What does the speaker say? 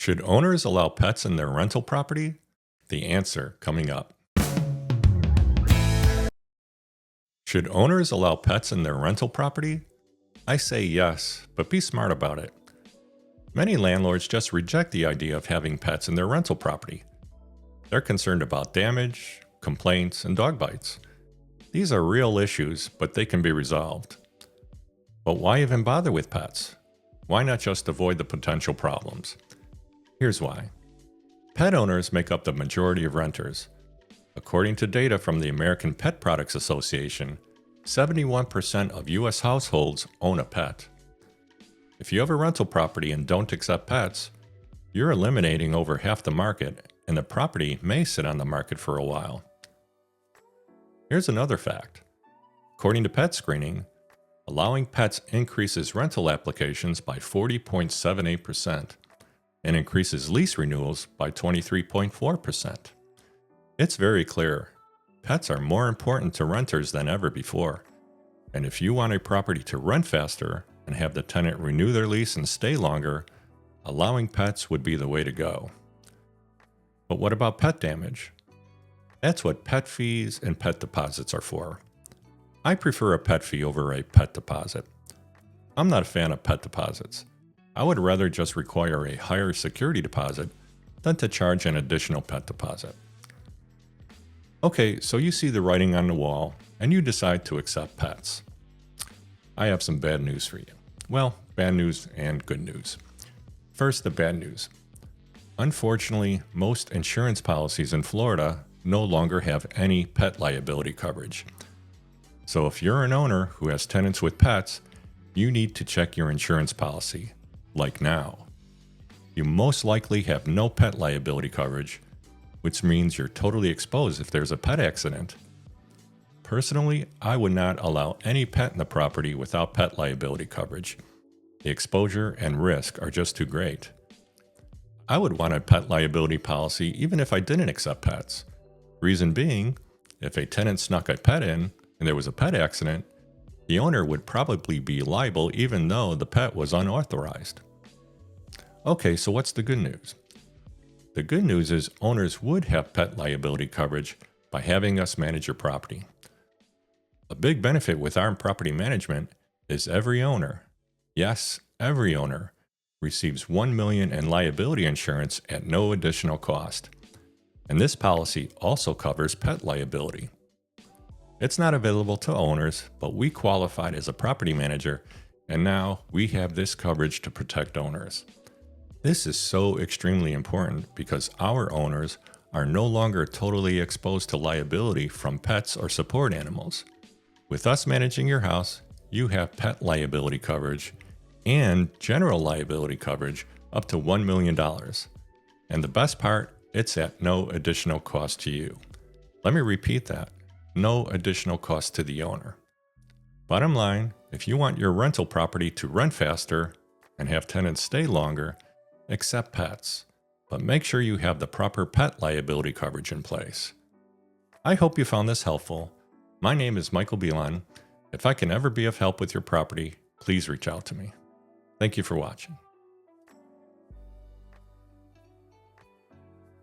Should owners allow pets in their rental property? The answer coming up. Should owners allow pets in their rental property? I say yes, but be smart about it. Many landlords just reject the idea of having pets in their rental property. They're concerned about damage, complaints, and dog bites. These are real issues, but they can be resolved. But why even bother with pets? Why not just avoid the potential problems? Here's why. Pet owners make up the majority of renters. According to data from the American Pet Products Association, 71% of U.S. households own a pet. If you have a rental property and don't accept pets, you're eliminating over half the market, and the property may sit on the market for a while. Here's another fact. According to Pet Screening, allowing pets increases rental applications by 40.78% and increases lease renewals by 23.4%. It's very clear. Pets are more important to renters than ever before. And if you want a property to rent faster and have the tenant renew their lease and stay longer, allowing pets would be the way to go. But what about pet damage? That's what pet fees and pet deposits are for. I prefer a pet fee over a pet deposit. I'm not a fan of pet deposits. I would rather just require a higher security deposit than to charge an additional pet deposit. Okay, so you see the writing on the wall and you decide to accept pets. I have some bad news for you. Well, bad news and good news. First, the bad news. Unfortunately, most insurance policies in Florida no longer have any pet liability coverage. So if you're an owner who has tenants with pets, you need to check your insurance policy, like now. You most likely have no pet liability coverage, which means you're totally exposed if there's a pet accident. Personally, I would not allow any pet in the property without pet liability coverage. The exposure and risk are just too great. I would want a pet liability policy even if I didn't accept pets. Reason being, if a tenant snuck a pet in and there was a pet accident, the owner would probably be liable even though the pet was unauthorized. Okay, so what's the good news? The good news is owners would have pet liability coverage by having us manage your property. A big benefit with our property management is every owner, yes, every owner, receives $1 million in liability insurance at no additional cost. And this policy also covers pet liability. It's not available to owners, but we qualified as a property manager, and now we have this coverage to protect owners. This is so extremely important because our owners are no longer totally exposed to liability from pets or support animals. With us managing your house, you have pet liability coverage and general liability coverage up to $1 million. And the best part, it's at no additional cost to you. Let me repeat that. No additional cost to the owner. Bottom line, if you want your rental property to rent faster and have tenants stay longer, accept pets, but make sure you have the proper pet liability coverage in place. I hope you found this helpful. My name is Michael Belon. If I can ever be of help with your property, please reach out to me. Thank you for watching.